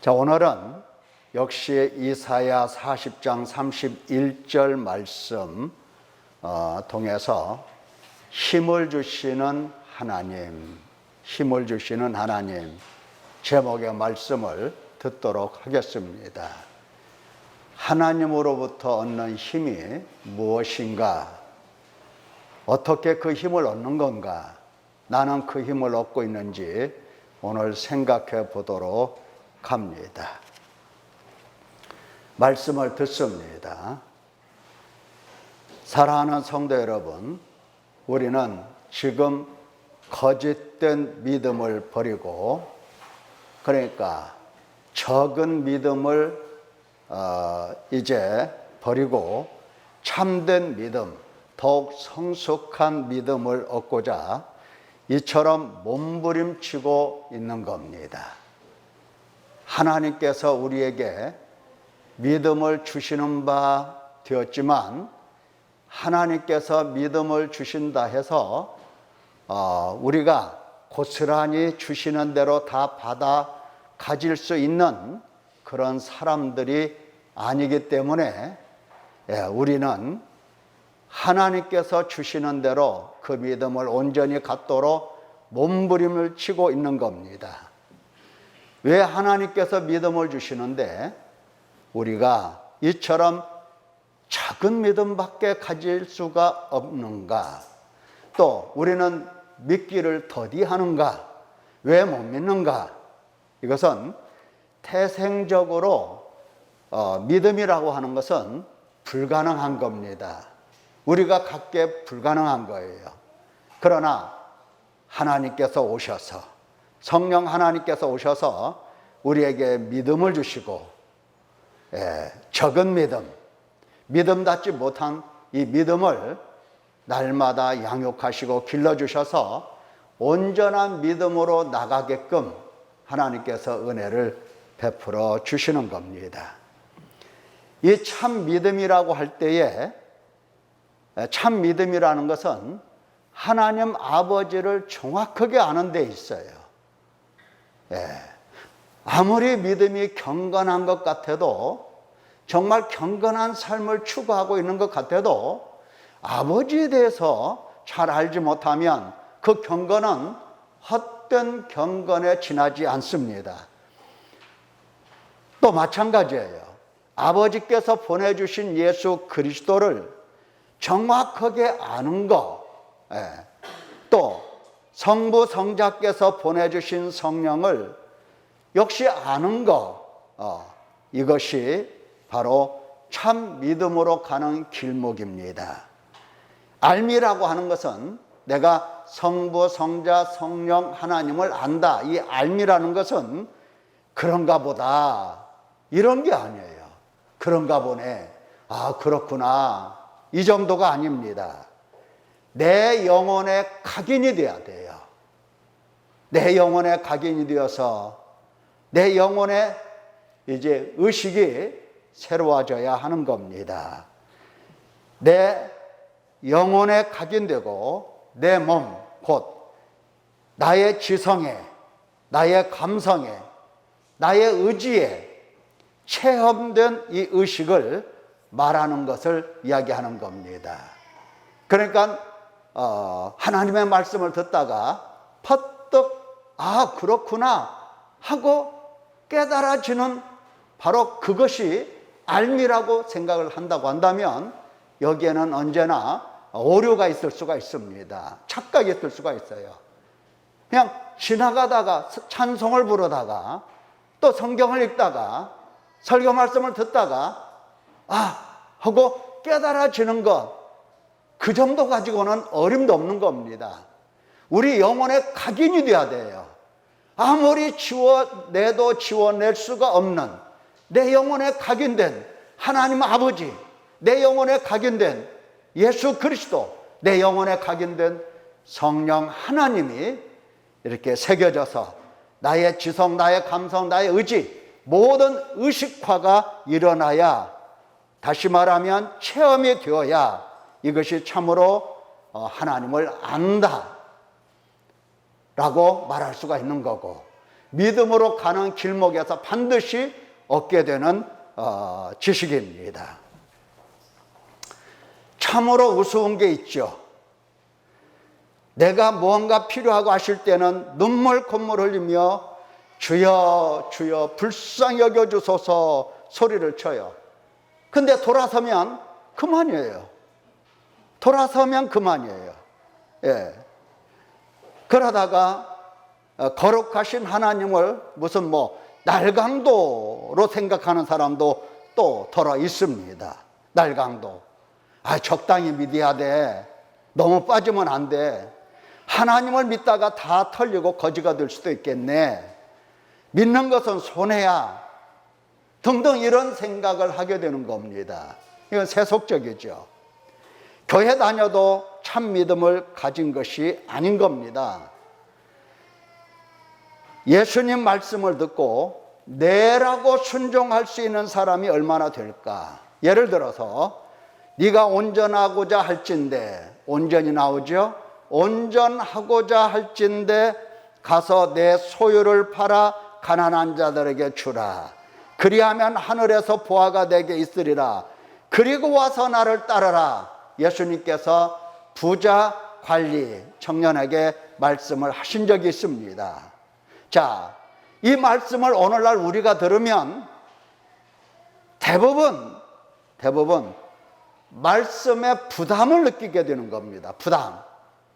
자, 오늘은 역시 이사야 40장 31절 말씀 통해서 힘을 주시는 하나님, 힘을 주시는 하나님 제목의 말씀을 듣도록 하겠습니다. 하나님으로부터 얻는 힘이 무엇인가? 어떻게 그 힘을 얻는 건가? 나는 그 힘을 얻고 있는지 오늘 생각해 보도록 합니다. 말씀을 듣습니다. 사랑하는 성도 여러분, 우리는 지금 거짓된 믿음을 버리고, 그러니까 적은 믿음을 이제 버리고 참된 믿음, 더욱 성숙한 믿음을 얻고자 이처럼 몸부림치고 있는 겁니다. 하나님께서 우리에게 믿음을 주시는 바 되었지만, 하나님께서 믿음을 주신다 해서 우리가 고스란히 주시는 대로 다 받아 가질 수 있는 그런 사람들이 아니기 때문에 우리는 하나님께서 주시는 대로 그 믿음을 온전히 갖도록 몸부림을 치고 있는 겁니다. 왜 하나님께서 믿음을 주시는데 우리가 이처럼 작은 믿음밖에 가질 수가 없는가? 또 우리는 믿기를 더디하는가? 왜 못 믿는가? 이것은 태생적으로 믿음이라고 하는 것은 불가능한 겁니다. 우리가 갖기에 불가능한 거예요. 그러나 하나님께서 오셔서, 성령 하나님께서 오셔서 우리에게 믿음을 주시고, 적은 믿음답지 못한 이 믿음을 날마다 양육하시고 길러주셔서 온전한 믿음으로 나가게끔 하나님께서 은혜를 베풀어 주시는 겁니다. 이 참 믿음이라고 할 때에, 참 믿음이라는 것은 하나님 아버지를 정확하게 아는 데 있어요. 아무리 믿음이 경건한 것 같아도, 정말 경건한 삶을 추구하고 있는 것 같아도 아버지에 대해서 잘 알지 못하면 그 경건은 헛된 경건에 지나지 않습니다. 또 마찬가지예요. 아버지께서 보내주신 예수 그리스도를 정확하게 아는 것, 또 성부 성자께서 보내주신 성령을 역시 아는 것, 이것이 바로 참 믿음으로 가는 길목입니다. 알미라고 하는 것은 내가 성부, 성자, 성령, 하나님을 안다. 이 알미라는 것은 그런가 보다, 이런 게 아니에요. 그런가 보네. 아, 그렇구나. 이 정도가 아닙니다. 내 영혼의 각인이 돼야 돼요. 내 영혼의 각인이 되어서 내 영혼의 이제 의식이 새로워져야 하는 겁니다. 내 영혼에 각인되고 내 몸, 곧 나의 지성에, 나의 감성에, 나의 의지에 체험된 이 의식을 말하는 것을 이야기하는 겁니다. 그러니까 하나님의 말씀을 듣다가 퍼뜩 아, 그렇구나 하고 깨달아지는 바로 그것이 알미라고 생각을 한다고 한다면 여기에는 언제나 오류가 있을 수가 있습니다. 착각이 있을 수가 있어요. 그냥 지나가다가 찬송을 부르다가 또 성경을 읽다가 설교 말씀을 듣다가 아 하고 깨달아지는 것, 그 정도 가지고는 어림도 없는 겁니다. 우리 영혼의 각인이 돼야 돼요. 아무리 지워내도 지워낼 수가 없는 내 영혼에 각인된 하나님 아버지, 내 영혼에 각인된 예수 그리스도, 내 영혼에 각인된 성령 하나님이 이렇게 새겨져서 나의 지성, 나의 감성, 나의 의지, 모든 의식화가 일어나야, 다시 말하면 체험이 되어야 이것이 참으로 하나님을 안다 라고 말할 수가 있는 거고, 믿음으로 가는 길목에서 반드시 얻게 되는 지식입니다. 참으로 우스운 게 있죠. 내가 무언가 필요하고 하실 때는 눈물 콧물 흘리며 주여 주여 불쌍히 여겨주소서 소리를 쳐요. 근데 돌아서면 그만이에요. 돌아서면 그만이에요. 예. 그러다가 거룩하신 하나님을 무슨 날강도로 생각하는 사람도 또 더러 있습니다. 날강도. 적당히 믿어야 돼. 너무 빠지면 안 돼. 하나님을 믿다가 다 털리고 거지가 될 수도 있겠네. 믿는 것은 손해야. 등등 이런 생각을 하게 되는 겁니다. 이건 세속적이죠. 교회 다녀도 참 믿음을 가진 것이 아닌 겁니다. 예수님 말씀을 듣고 내라고 순종할 수 있는 사람이 얼마나 될까? 예를 들어서 네가 온전하고자 할진대, 온전이 나오죠? 온전하고자 할진대 가서 내 소유를 팔아 가난한 자들에게 주라. 그리하면 하늘에서 보화가 내게 있으리라. 그리고 와서 나를 따르라. 예수님께서 부자 관리 청년에게 말씀을 하신 적이 있습니다. 자, 이 말씀을 오늘날 우리가 들으면 대부분 말씀에 부담을 느끼게 되는 겁니다.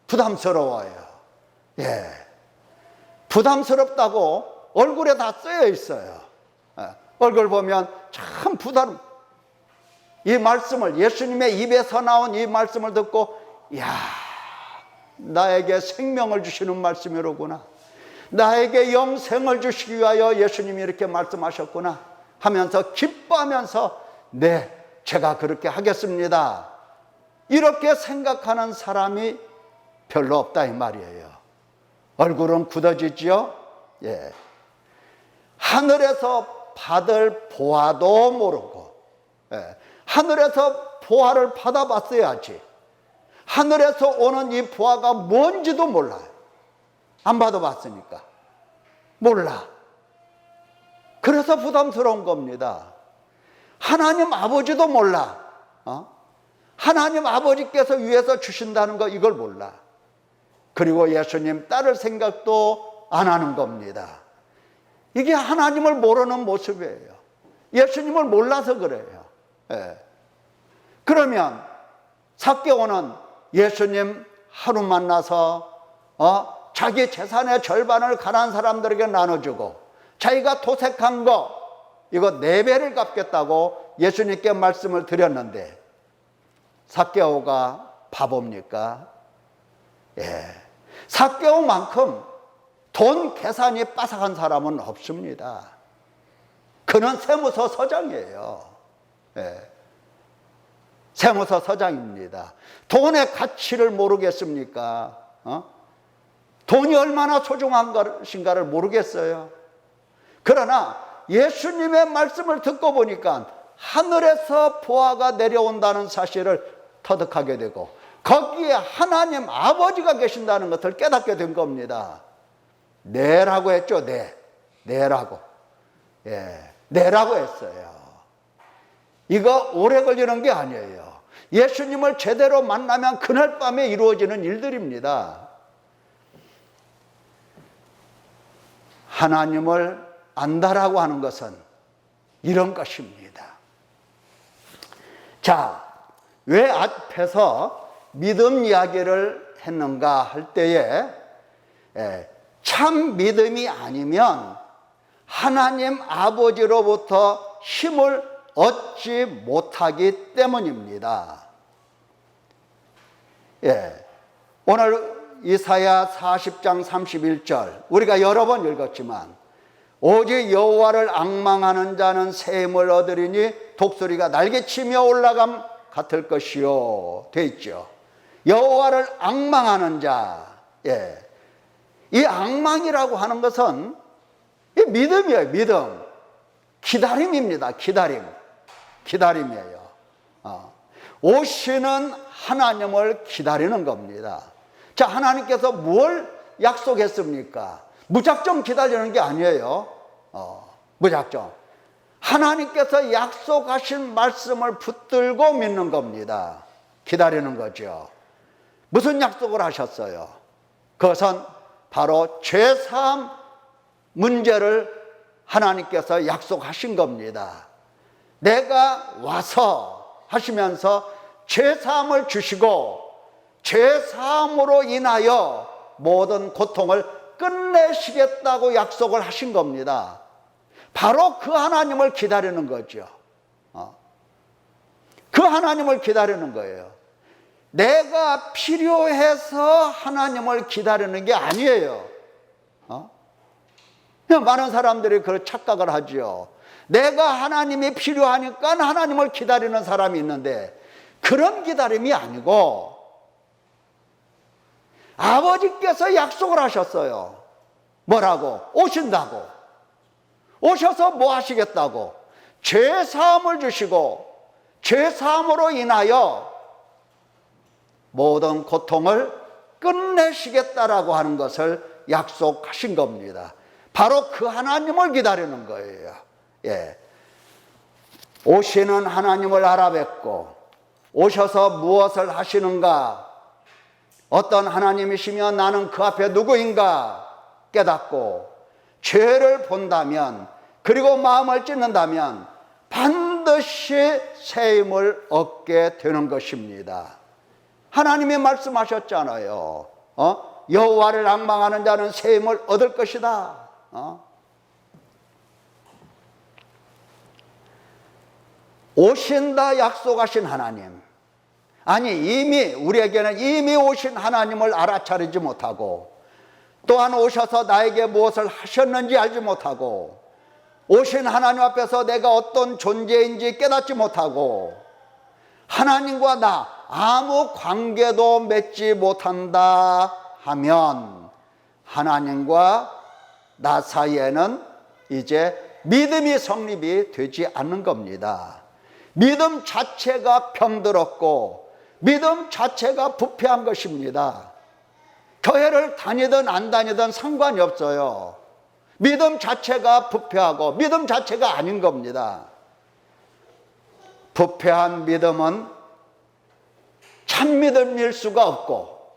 부담스러워요. 예. 부담스럽다고 얼굴에 다 쓰여 있어요. 예. 얼굴 보면 참 이 말씀을, 예수님의 입에서 나온 이 말씀을 듣고, 나에게 생명을 주시는 말씀이로구나. 나에게 영생을 주시기 위하여 예수님이 이렇게 말씀하셨구나 하면서 기뻐하면서 네, 제가 그렇게 하겠습니다. 이렇게 생각하는 사람이 별로 없다 이 말이에요. 얼굴은 굳어지죠. 예. 하늘에서 받을 보화도 모르고, 예. 하늘에서 보화를 받아봤어야지. 하늘에서 오는 이 보화가 뭔지도 몰라요. 안 받아봤으니까. 몰라. 그래서 부담스러운 겁니다. 하나님 아버지도 몰라. 하나님 아버지께서 위에서 주신다는 거 이걸 몰라. 그리고 예수님 따를 생각도 안 하는 겁니다. 이게 하나님을 모르는 모습이에요. 예수님을 몰라서 그래요. 예. 그러면 삭개오는 예수님 하루 만나서 자기 재산의 절반을 가난한 사람들에게 나눠주고 자기가 도색한 거 이거 4배를 갚겠다고 예수님께 말씀을 드렸는데 삭개오가 바보입니까? 예. 삭개오만큼 돈 계산이 빠삭한 사람은 없습니다. 그는 세무서 서장이에요. 예. 세무서 서장입니다. 돈의 가치를 모르겠습니까? 돈이 얼마나 소중한 것인가를 모르겠어요. 그러나 예수님의 말씀을 듣고 보니까 하늘에서 보화가 내려온다는 사실을 터득하게 되고 거기에 하나님 아버지가 계신다는 것을 깨닫게 된 겁니다. 내라고 했죠. 내라고. 예, 내라고 했어요. 이거 오래 걸리는 게 아니에요. 예수님을 제대로 만나면 그날 밤에 이루어지는 일들입니다. 하나님을 안다라고 하는 것은 이런 것입니다. 자, 왜 앞에서 믿음 이야기를 했는가 할 때에 참 믿음이 아니면 하나님 아버지로부터 힘을 얻지 못하기 때문입니다. 예. 오늘 이사야 40장 31절 우리가 여러 번 읽었지만 오직 여호와를 앙망하는 자는 새 힘을 얻으리니 독수리가 날개치며 올라감 같을 것이요 돼 있죠. 여호와를 앙망하는 자. 예. 이 앙망이라고 하는 것은 이 믿음이에요. 믿음. 기다림입니다. 기다림이에요. 오시는 하나님을 기다리는 겁니다. 자, 하나님께서 뭘 약속했습니까? 무작정 기다리는 게 아니에요. 무작정. 하나님께서 약속하신 말씀을 붙들고 믿는 겁니다. 기다리는 거죠. 무슨 약속을 하셨어요? 그것은 바로 죄사함 문제를 하나님께서 약속하신 겁니다. 내가 와서 하시면서 죄사함을 주시고 죄사함으로 인하여 모든 고통을 끝내시겠다고 약속을 하신 겁니다. 바로 그 하나님을 기다리는 거죠. 그 하나님을 기다리는 거예요. 내가 필요해서 하나님을 기다리는 게 아니에요. 많은 사람들이 그런 착각을 하죠. 내가 하나님이 필요하니까 하나님을 기다리는 사람이 있는데 그런 기다림이 아니고 아버지께서 약속을 하셨어요. 뭐라고? 오신다고. 오셔서 뭐 하시겠다고? 죄사함을 주시고 죄사함으로 인하여 모든 고통을 끝내시겠다라고 하는 것을 약속하신 겁니다. 바로 그 하나님을 기다리는 거예요. 예. 오시는 하나님을 알아뵙고 오셔서 무엇을 하시는가? 어떤 하나님이시며 나는 그 앞에 누구인가 깨닫고 죄를 본다면 그리고 마음을 찢는다면 반드시 새 힘을 얻게 되는 것입니다. 하나님이 말씀하셨잖아요. 여호와를 앙망하는 자는 새 힘을 얻을 것이다. 오신다 약속하신 하나님. 아니 우리에게는 이미 오신 하나님을 알아차리지 못하고 또한 오셔서 나에게 무엇을 하셨는지 알지 못하고 오신 하나님 앞에서 내가 어떤 존재인지 깨닫지 못하고 하나님과 나 아무 관계도 맺지 못한다 하면 하나님과 나 사이에는 이제 믿음이 성립이 되지 않는 겁니다. 믿음 자체가 병들었고 믿음 자체가 부패한 것입니다. 교회를 다니든 안 다니든 상관이 없어요. 믿음 자체가 부패하고 믿음 자체가 아닌 겁니다. 부패한 믿음은 참믿음일 수가 없고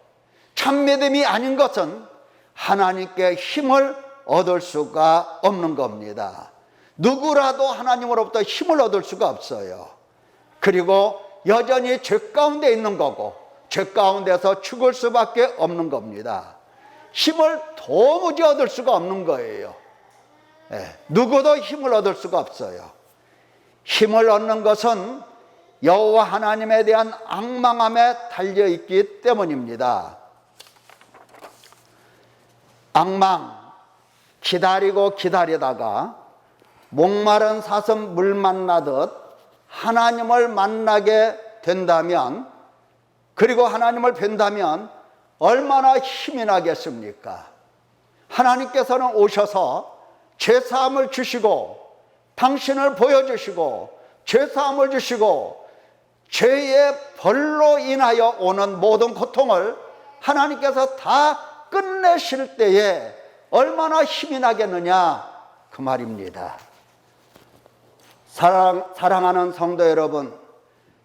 참믿음이 아닌 것은 하나님께 힘을 얻을 수가 없는 겁니다. 누구라도 하나님으로부터 힘을 얻을 수가 없어요. 그리고 여전히 죄 가운데 있는 거고 죄 가운데서 죽을 수밖에 없는 겁니다. 힘을 도무지 얻을 수가 없는 거예요. 누구도 힘을 얻을 수가 없어요. 힘을 얻는 것은 여호와 하나님에 대한 앙망함에 달려있기 때문입니다. 앙망, 기다리고 기다리다가 목마른 사슴 물 만나듯 하나님을 만나게 된다면 그리고 하나님을 뵌다면 얼마나 힘이 나겠습니까? 하나님께서는 오셔서 죄사함을 주시고 당신을 보여주시고 죄사함을 주시고 죄의 벌로 인하여 오는 모든 고통을 하나님께서 다 끝내실 때에 얼마나 힘이 나겠느냐 그 말입니다. 사랑하는 성도 여러분,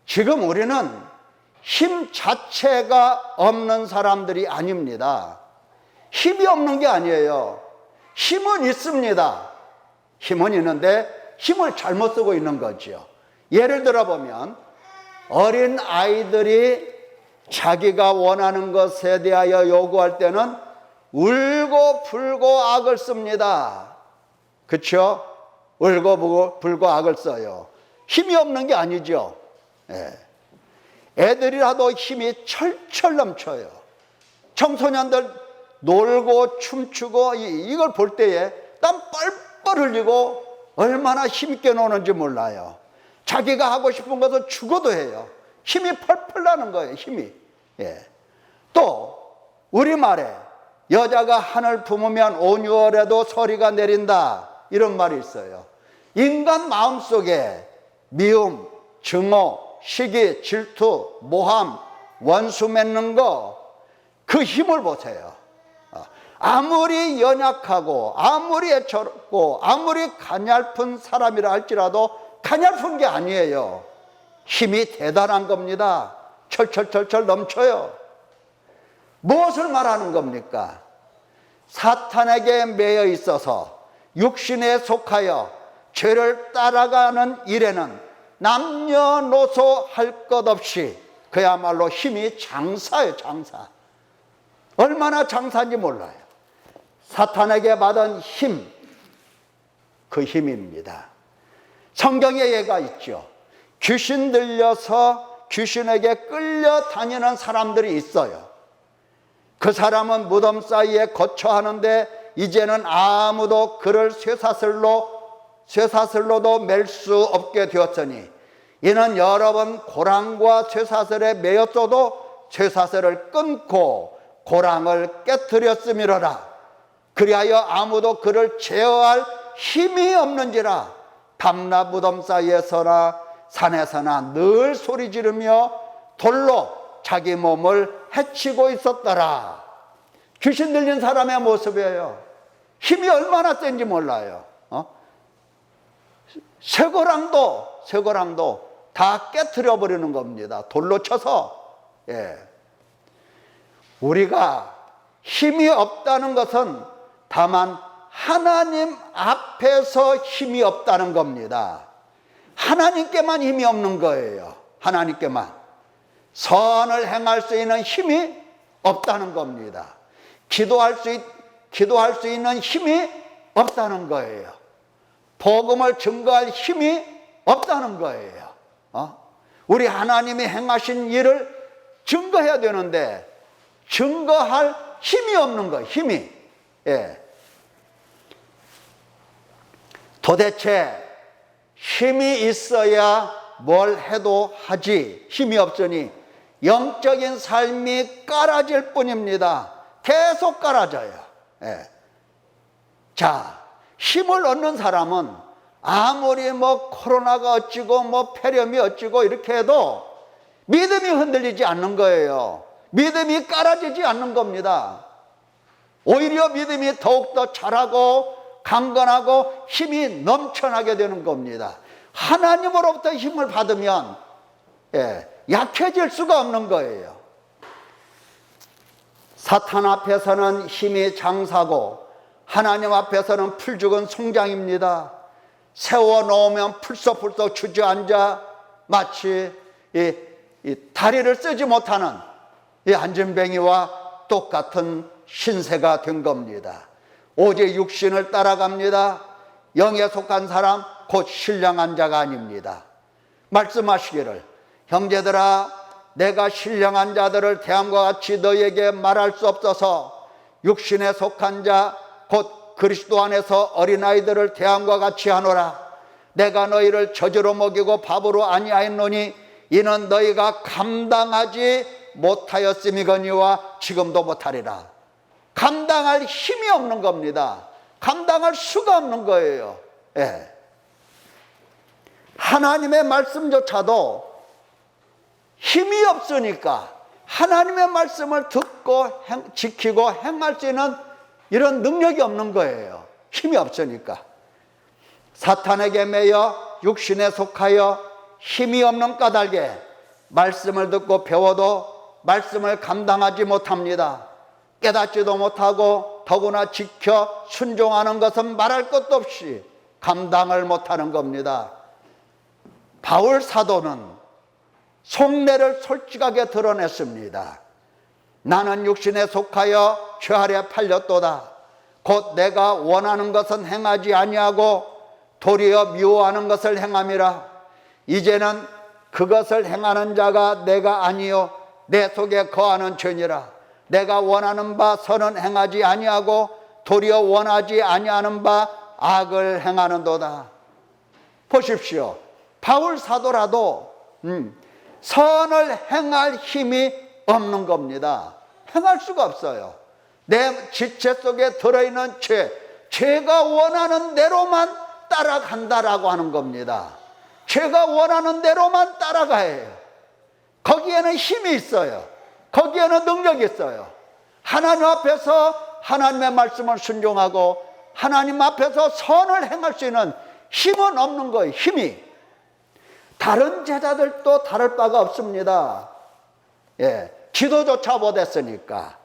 지금 우리는 힘 자체가 없는 사람들이 아닙니다. 힘이 없는 게 아니에요. 힘은 있습니다. 힘은 있는데 힘을 잘못 쓰고 있는 거죠. 예를 들어 보면 어린 아이들이 자기가 원하는 것에 대하여 요구할 때는 울고 불고 악을 씁니다. 그렇죠? 울고 불고 악을 써요. 힘이 없는 게 아니죠. 애들이라도 힘이 철철 넘쳐요. 청소년들 놀고 춤추고 이걸 볼 때에 땀 뻘뻘 흘리고 얼마나 힘있게 노는지 몰라요. 자기가 하고 싶은 것을 죽어도 해요. 힘이 펄펄 나는 거예요. 힘이. 또 우리말에 여자가 한을 품으면 온유월에도 서리가 내린다 이런 말이 있어요. 인간 마음속에 미움, 증오, 시기, 질투, 모함, 원수 맺는 거 그 힘을 보세요. 아무리 연약하고 아무리 애처롭고 아무리 가냘픈 사람이라 할지라도 가냘픈 게 아니에요. 힘이 대단한 겁니다. 철철철철 넘쳐요. 무엇을 말하는 겁니까? 사탄에게 매여 있어서 육신에 속하여 죄를 따라가는 일에는 남녀노소 할 것 없이 그야말로 힘이 장사예요. 장사. 얼마나 장사인지 몰라요. 사탄에게 받은 힘, 그 힘입니다. 성경에 예가 있죠. 귀신 들려서 귀신에게 끌려다니는 사람들이 있어요. 그 사람은 무덤 사이에 거처하는데 이제는 아무도 그를 쇠사슬로도 맬 수 없게 되었으니 이는 여러 번 고랑과 쇠사슬에 매였어도 쇠사슬을 끊고 고랑을 깨뜨렸음이로라. 그리하여 아무도 그를 제어할 힘이 없는지라. 밤낮 무덤 사이에서나 산에서나 늘 소리 지르며 돌로 자기 몸을 해치고 있었더라. 귀신 들린 사람의 모습이에요. 힘이 얼마나 센지 몰라요. 쇠고랑도 다 깨트려 버리는 겁니다. 돌로 쳐서. 예. 우리가 힘이 없다는 것은 다만 하나님 앞에서 힘이 없다는 겁니다. 하나님께만 힘이 없는 거예요. 하나님께만. 선을 행할 수 있는 힘이 없다는 겁니다. 기도할 수 있는 힘이 없다는 거예요. 복음을 증거할 힘이 없다는 거예요. 우리 하나님이 행하신 일을 증거해야 되는데 증거할 힘이 없는 거예요. 힘이. 예. 도대체 힘이 있어야 뭘 해도 하지. 힘이 없으니 영적인 삶이 깔아질 뿐입니다. 계속 깔아져요. 예. 자, 힘을 얻는 사람은 아무리 코로나가 어찌고 폐렴이 어찌고 이렇게 해도 믿음이 흔들리지 않는 거예요. 믿음이 깔아지지 않는 겁니다. 오히려 믿음이 더욱더 자라고 강건하고 힘이 넘쳐나게 되는 겁니다. 하나님으로부터 힘을 받으면 약해질 수가 없는 거예요. 사탄 앞에서는 힘이 장사고 하나님 앞에서는 풀죽은 송장입니다. 세워놓으면 풀썩풀썩 주저앉아 마치 다리를 쓰지 못하는 이 안전뱅이와 똑같은 신세가 된 겁니다. 오직 육신을 따라갑니다. 영에 속한 사람 곧 신령한 자가 아닙니다. 말씀하시기를 형제들아 내가 신령한 자들을 대함과 같이 너희에게 말할 수 없어서 육신에 속한 자 곧 그리스도 안에서 어린아이들을 대함과 같이 하노라. 내가 너희를 저주로 먹이고 밥으로 아니하였노니 이는 너희가 감당하지 못하였음이거니와 지금도 못하리라. 감당할 힘이 없는 겁니다. 감당할 수가 없는 거예요. 예. 하나님의 말씀조차도 힘이 없으니까 하나님의 말씀을 듣고 지키고 행할 수 있는 이런 능력이 없는 거예요. 힘이 없으니까. 사탄에게 매여 육신에 속하여 힘이 없는 까닭에 말씀을 듣고 배워도 말씀을 감당하지 못합니다. 깨닫지도 못하고 더구나 지켜 순종하는 것은 말할 것도 없이 감당을 못하는 겁니다. 바울 사도는 속내를 솔직하게 드러냈습니다. 나는 육신에 속하여 죄 아래 팔렸도다. 곧 내가 원하는 것은 행하지 아니하고 도리어 미워하는 것을 행함이라. 이제는 그것을 행하는 자가 내가 아니요 내 속에 거하는 죄니라. 내가 원하는 바 선은 행하지 아니하고 도리어 원하지 아니하는 바 악을 행하는도다. 보십시오. 바울 사도라도 선을 행할 힘이 없는 겁니다. 행할 수가 없어요. 내 지체 속에 들어있는 죄가 원하는 대로만 따라간다라고 하는 겁니다. 죄가 원하는 대로만 따라가요. 거기에는 힘이 있어요. 거기에는 능력이 있어요. 하나님 앞에서 하나님의 말씀을 순종하고 하나님 앞에서 선을 행할 수 있는 힘은 없는 거예요. 힘이. 다른 제자들도 다를 바가 없습니다. 기도조차 못했으니까.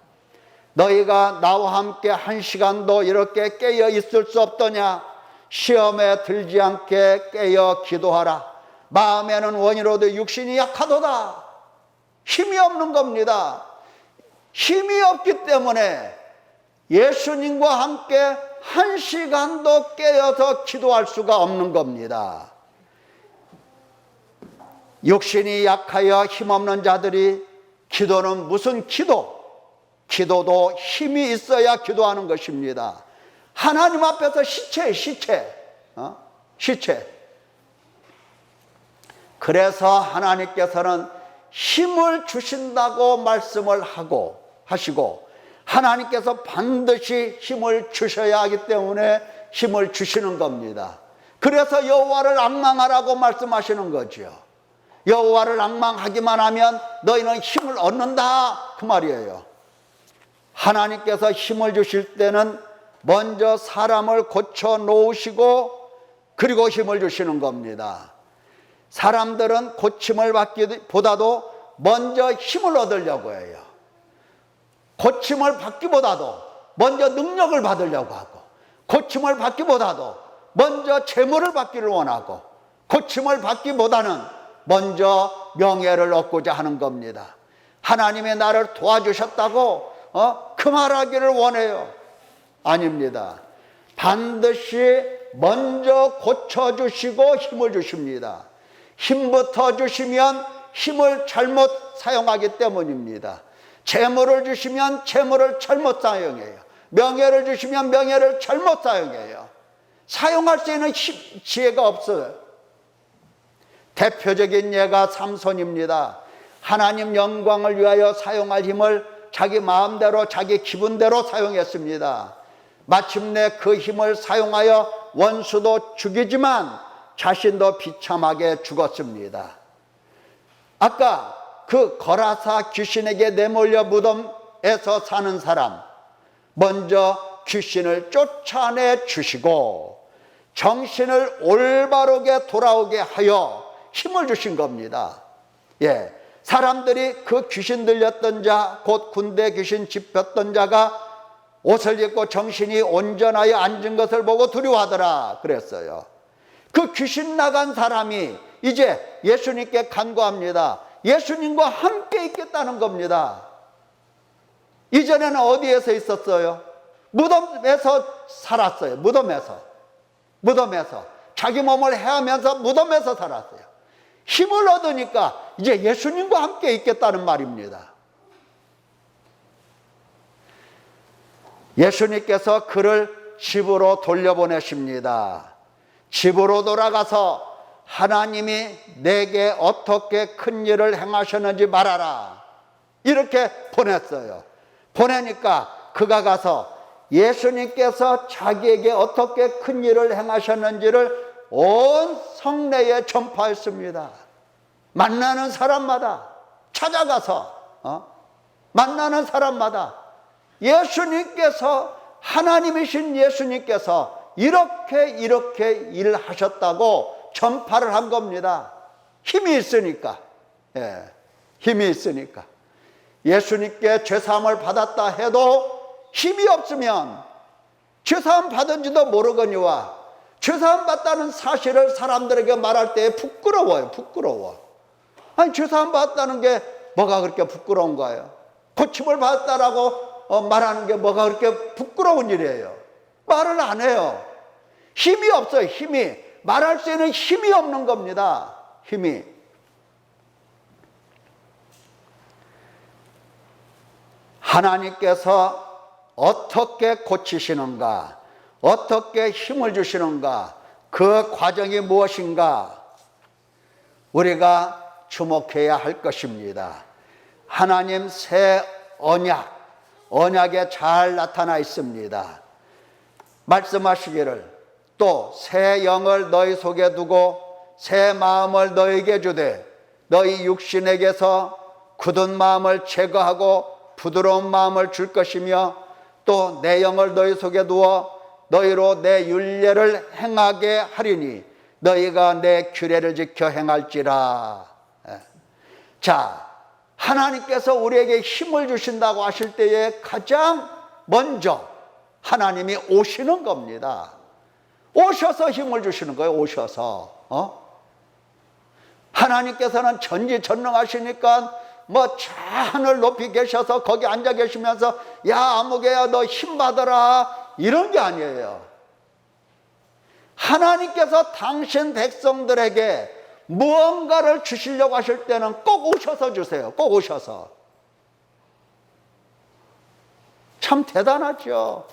너희가 나와 함께 1시간도 이렇게 깨어 있을 수 없더냐? 시험에 들지 않게 깨어 기도하라. 마음에는 원이로도 육신이 약하도다. 힘이 없는 겁니다. 힘이 없기 때문에 예수님과 함께 1시간도 깨어서 기도할 수가 없는 겁니다. 육신이 약하여 힘없는 자들이 기도는 무슨 기도? 기도도 힘이 있어야 기도하는 것입니다. 하나님 앞에서 시체. 그래서 하나님께서는 힘을 주신다고 말씀을 하시고 하나님께서 반드시 힘을 주셔야 하기 때문에 힘을 주시는 겁니다. 그래서 여호와를 앙망하라고 말씀하시는 거죠. 여호와를 앙망하기만 하면 너희는 힘을 얻는다, 그 말이에요. 하나님께서 힘을 주실 때는 먼저 사람을 고쳐 놓으시고 그리고 힘을 주시는 겁니다. 사람들은 고침을 받기보다도 먼저 힘을 얻으려고 해요. 고침을 받기보다도 먼저 능력을 받으려고 하고, 고침을 받기보다도 먼저 재물을 받기를 원하고, 고침을 받기보다는 먼저 명예를 얻고자 하는 겁니다. 하나님이 나를 도와주셨다고 그 말하기를 원해요. 아닙니다. 반드시 먼저 고쳐주시고 힘을 주십니다. 힘부터 주시면 힘을 잘못 사용하기 때문입니다. 재물을 주시면 재물을 잘못 사용해요. 명예를 주시면 명예를 잘못 사용해요. 사용할 수 있는 지혜가 없어요. 대표적인 예가 삼손입니다. 하나님 영광을 위하여 사용할 힘을 자기 마음대로 자기 기분대로 사용했습니다. 마침내 그 힘을 사용하여 원수도 죽이지만 자신도 비참하게 죽었습니다. 아까 그 거라사 귀신에게 내몰려 무덤에서 사는 사람, 먼저 귀신을 쫓아내 주시고 정신을 올바르게 돌아오게 하여 힘을 주신 겁니다. 사람들이 그 귀신 들렸던 자, 곧 군대 귀신 집혔던 자가 옷을 입고 정신이 온전하여 앉은 것을 보고 두려워하더라 그랬어요. 그 귀신 나간 사람이 이제 예수님께 간구합니다. 예수님과 함께 있겠다는 겁니다. 이전에는 어디에서 있었어요? 무덤에서 살았어요. 무덤에서 자기 몸을 해하면서 무덤에서 살았어요. 힘을 얻으니까 이제 예수님과 함께 있겠다는 말입니다. 예수님께서 그를 집으로 돌려보내십니다. 집으로 돌아가서 하나님이 내게 어떻게 큰 일을 행하셨는지 말하라, 이렇게 보냈어요. 보내니까 그가 가서 예수님께서 자기에게 어떻게 큰 일을 행하셨는지를 온 성내에 전파했습니다. 만나는 사람마다 찾아가서 만나는 사람마다 예수님께서, 하나님이신 예수님께서 이렇게 일하셨다고 전파를 한 겁니다. 힘이 있으니까. 힘이 있으니까. 예수님께 죄사함을 받았다 해도 힘이 없으면 죄사함 받은지도 모르거니와 죄사함 받다는 사실을 사람들에게 말할 때 부끄러워요. 아니, 죄사함 받았다는 게 뭐가 그렇게 부끄러운 거예요? 고침을 받았다라고 말하는 게 뭐가 그렇게 부끄러운 일이에요? 말을 안 해요. 힘이 없어요. 힘이. 말할 수 있는 힘이 없는 겁니다. 힘이. 하나님께서 어떻게 고치시는가, 어떻게 힘을 주시는가, 그 과정이 무엇인가 우리가 주목해야 할 것입니다. 하나님 새 언약에 잘 나타나 있습니다. 말씀하시기를 또 새 영을 너희 속에 두고 새 마음을 너희에게 주되 너희 육신에게서 굳은 마음을 제거하고 부드러운 마음을 줄 것이며 또 내 영을 너희 속에 두어 너희로 내 율례를 행하게 하리니 너희가 내 규례를 지켜 행할지라. 자, 하나님께서 우리에게 힘을 주신다고 하실 때에 가장 먼저 하나님이 오시는 겁니다. 오셔서 힘을 주시는 거예요. 오셔서. 하나님께서는 전지전능하시니까 뭐 저 하늘 높이 계셔서 거기 앉아 계시면서 야 아무개야 너 힘 받아라 이런 게 아니에요. 하나님께서 당신 백성들에게 무언가를 주시려고 하실 때는 꼭 오셔서 주세요. 꼭 오셔서. 참 대단하죠.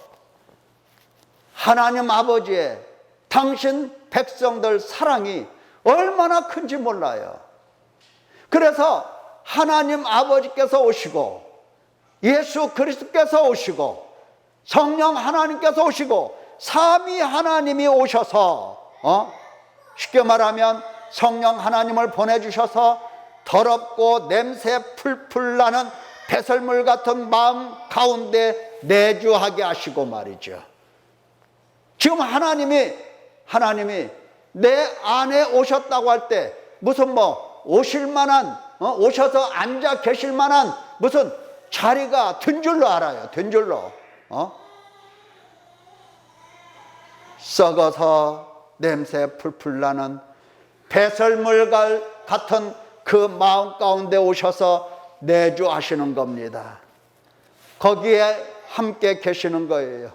하나님 아버지의 당신 백성들 사랑이 얼마나 큰지 몰라요. 그래서 하나님 아버지께서 오시고 예수 그리스도께서 오시고 성령 하나님께서 오시고 삼위 하나님이 오셔서 쉽게 말하면 성령 하나님을 보내주셔서 더럽고 냄새 풀풀 나는 배설물 같은 마음 가운데 내주하게 하시고 말이죠. 지금 하나님이 내 안에 오셨다고 할 때 무슨 뭐 오실 만한 오셔서 앉아 계실 만한 무슨 자리가 된 줄로 알아요. 된 줄로. 썩어서 냄새 풀풀 나는 배설물 같은 그 마음 가운데 오셔서 내주하시는 겁니다. 거기에 함께 계시는 거예요.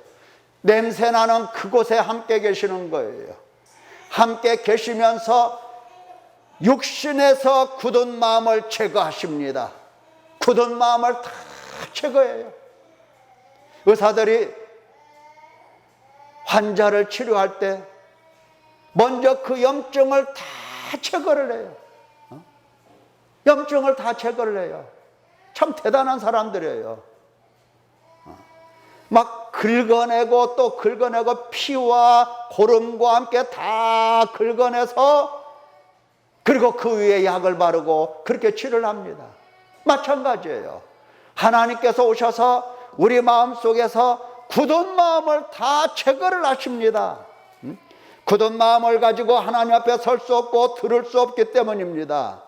냄새나는 그곳에 함께 계시는 거예요. 함께 계시면서 육신에서 굳은 마음을 제거하십니다. 굳은 마음을 다 제거해요. 의사들이 환자를 치료할 때 먼저 그 염증을 다 제거를 해요. 염증을 다 제거를 해요. 참 대단한 사람들이에요. 막 긁어내고 또 긁어내고 피와 고름과 함께 다 긁어내서 그리고 그 위에 약을 바르고 그렇게 치료를 합니다. 마찬가지예요. 하나님께서 오셔서 우리 마음속에서 굳은 마음을 다 제거를 하십니다. 굳은 마음을 가지고 하나님 앞에 설 수 없고 들을 수 없기 때문입니다.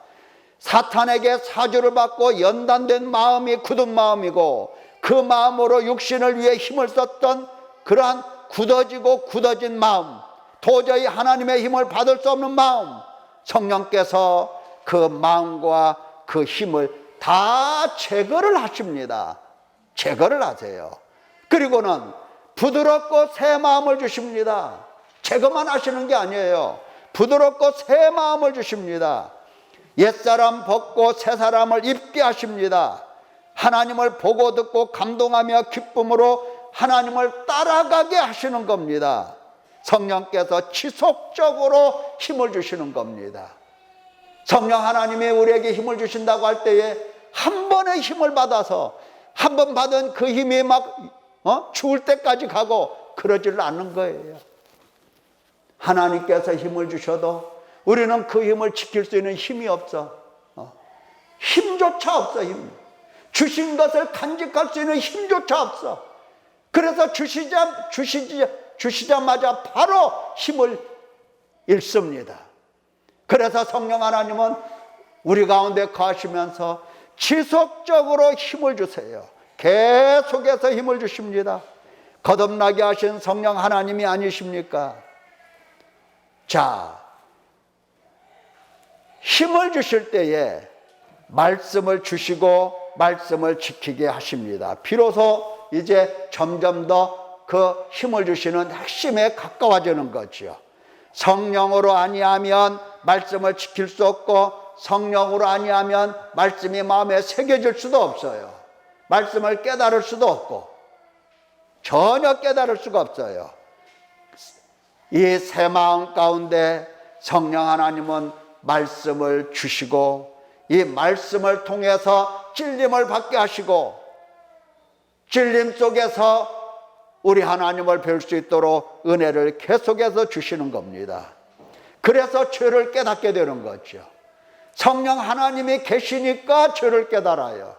사탄에게 사주를 받고 연단된 마음이 굳은 마음이고 그 마음으로 육신을 위해 힘을 썼던 그러한 굳어진 마음, 도저히 하나님의 힘을 받을 수 없는 마음, 성령께서 그 마음과 그 힘을 다 제거를 하십니다. 제거를 하세요. 그리고는 부드럽고 새 마음을 주십니다. 제거만 하시는 게 아니에요. 부드럽고 새 마음을 주십니다. 옛사람 벗고 새 사람을 입게 하십니다. 하나님을 보고 듣고 감동하며 기쁨으로 하나님을 따라가게 하시는 겁니다. 성령께서 지속적으로 힘을 주시는 겁니다. 성령 하나님이 우리에게 힘을 주신다고 할 때에 한 번의 힘을 받아서 한 번 받은 그 힘이 막 죽을 때까지 가고 그러지를 않는 거예요. 하나님께서 힘을 주셔도 우리는 그 힘을 지킬 수 있는 힘이 없어. 힘조차 없어. 힘. 주신 것을 간직할 수 있는 힘조차 없어. 그래서 주시자마자 바로 힘을 잃습니다. 그래서 성령 하나님은 우리 가운데 거하시면서 지속적으로 힘을 주세요. 계속해서 힘을 주십니다. 거듭나게 하신 성령 하나님이 아니십니까? 자, 힘을 주실 때에 말씀을 주시고 말씀을 지키게 하십니다. 비로소 이제 점점 더 그 힘을 주시는 핵심에 가까워지는 거죠. 성령으로 아니하면 말씀을 지킬 수 없고 성령으로 아니하면 말씀이 마음에 새겨질 수도 없어요. 말씀을 깨달을 수도 없고 전혀 깨달을 수가 없어요. 이 새 마음 가운데 성령 하나님은 말씀을 주시고 이 말씀을 통해서 찔림을 받게 하시고 찔림 속에서 우리 하나님을 뵐 수 있도록 은혜를 계속해서 주시는 겁니다. 그래서 죄를 깨닫게 되는 거죠. 성령 하나님이 계시니까 죄를 깨달아요.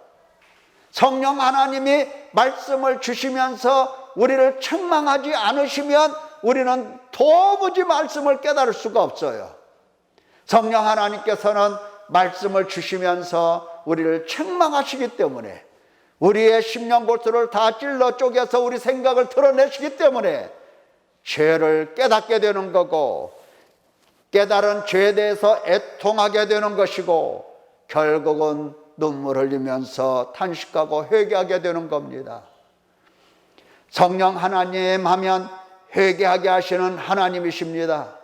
성령 하나님이 말씀을 주시면서 우리를 책망하지 않으시면 우리는 도무지 말씀을 깨달을 수가 없어요. 성령 하나님께서는 말씀을 주시면서 우리를 책망하시기 때문에, 우리의 심령골수를 다 찔러 쪼개서 우리 생각을 드러내시기 때문에 죄를 깨닫게 되는 거고, 깨달은 죄에 대해서 애통하게 되는 것이고, 결국은 눈물 흘리면서 탄식하고 회개하게 되는 겁니다. 성령 하나님 하면 회개하게 하시는 하나님이십니다.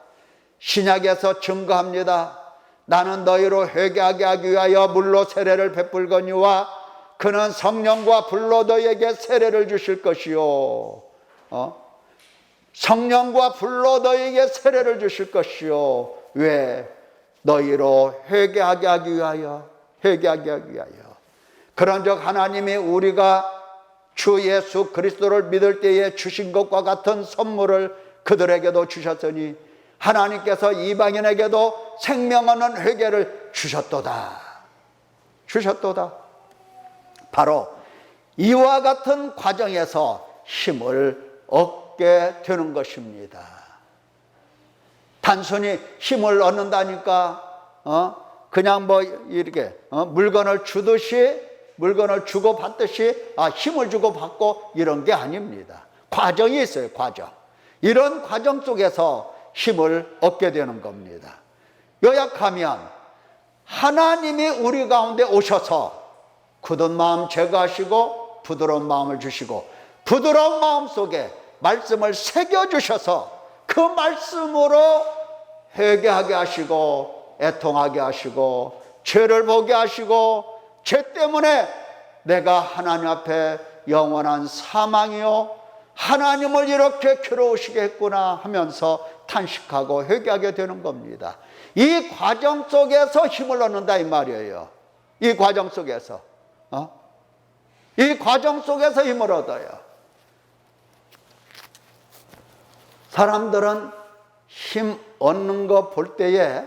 신약에서 증거합니다. 나는 너희로 회개하게 하기 위하여 물로 세례를 베풀거니와 그는 성령과 불로 너희에게 세례를 주실 것이요. 성령과 불로 너희에게 세례를 주실 것이요. 왜? 너희로 회개하게 하기 위하여, 회개하게 하기 위하여. 그런즉 하나님이 우리가 주 예수 그리스도를 믿을 때에 주신 것과 같은 선물을 그들에게도 주셨으니 하나님께서 이방인에게도 생명 얻는 회개를 주셨도다. 주셨도다. 바로 이와 같은 과정에서 힘을 얻게 되는 것입니다. 단순히 힘을 얻는다니까 그냥 뭐 이렇게 물건을 주듯이, 물건을 주고 받듯이 힘을 주고 받고 이런 게 아닙니다. 과정이 있어요. 과정. 이런 과정 속에서 힘을 얻게 되는 겁니다. 요약하면 하나님이 우리 가운데 오셔서 굳은 마음 제거하시고 부드러운 마음을 주시고, 부드러운 마음 속에 말씀을 새겨주셔서 그 말씀으로 회개하게 하시고 애통하게 하시고 죄를 보게 하시고, 죄 때문에 내가 하나님 앞에 영원한 사망이요, 하나님을 이렇게 괴로우시게 했구나 하면서 탄식하고 회개하게 되는 겁니다. 이 과정 속에서 힘을 얻는다 이 말이에요. 이 과정 속에서 이 과정 속에서 힘을 얻어요. 사람들은 힘 얻는 거 볼 때에,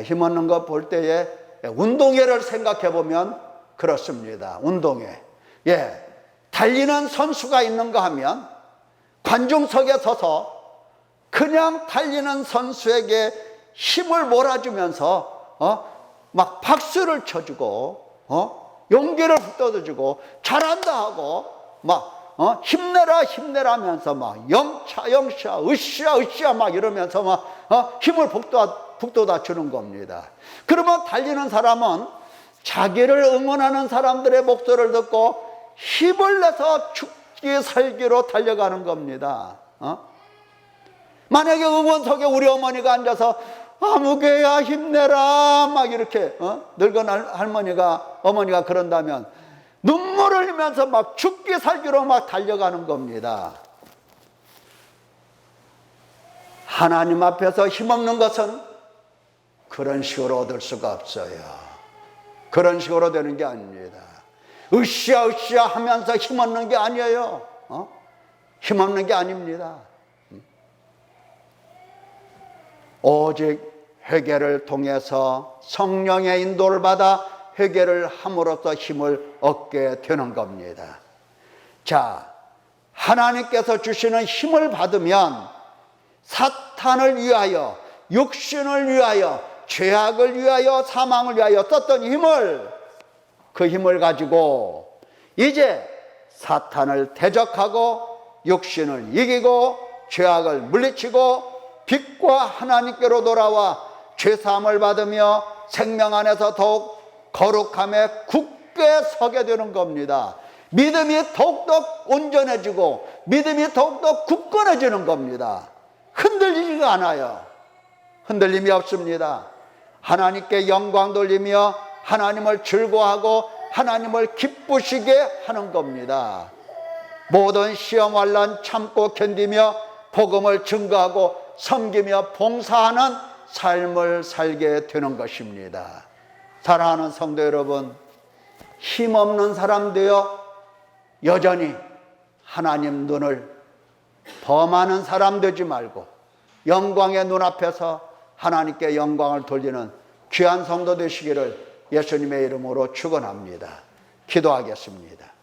힘 얻는 거 볼 때에 운동회를 생각해 보면 그렇습니다. 운동회. 달리는 선수가 있는가 하면 관중석에 서서 그냥 달리는 선수에게 힘을 몰아주면서 막 박수를 쳐주고 용기를 북돋아주고 잘한다 하고 막 힘내라 힘내라 하면서 막 영차 영차 으쌰 으쌰 막 이러면서 막 힘을 북돋아 주는 겁니다. 그러면 달리는 사람은 자기를 응원하는 사람들의 목소리를 듣고 힘을 내서 죽기 살기로 달려가는 겁니다. 만약에 응원석에 우리 어머니가 앉아서 아무개야 힘내라 막 이렇게 늙은 어머니가 그런다면 눈물을 흘리면서 막 죽기 살기로 막 달려가는 겁니다. 하나님 앞에서 힘없는 것은 그런 식으로 얻을 수가 없어요. 그런 식으로 되는 게 아닙니다. 으쌰 으쌰 하면서 힘없는 게 아니에요. 힘없는 게 아닙니다. 오직 회개를 통해서 성령의 인도를 받아 회개를 함으로써 힘을 얻게 되는 겁니다. 자, 하나님께서 주시는 힘을 받으면 사탄을 위하여, 육신을 위하여, 죄악을 위하여, 사망을 위하여 썼던 힘을, 그 힘을 가지고 이제 사탄을 대적하고 육신을 이기고 죄악을 물리치고 빛과 하나님께로 돌아와 죄사함을 받으며 생명 안에서 더욱 거룩함에 굳게 서게 되는 겁니다. 믿음이 더욱더 온전해지고 믿음이 더욱더 굳건해지는 겁니다. 흔들리지가 않아요. 흔들림이 없습니다. 하나님께 영광 돌리며 하나님을 즐거워하고 하나님을 기쁘시게 하는 겁니다. 모든 시험 환난 참고 견디며 복음을 증거하고 섬기며 봉사하는 삶을 살게 되는 것입니다. 사랑하는 성도 여러분, 힘없는 사람 되어 여전히 하나님 눈을 범하는 사람 되지 말고 영광의 눈앞에서 하나님께 영광을 돌리는 귀한 성도 되시기를 예수님의 이름으로 축원합니다. 기도하겠습니다.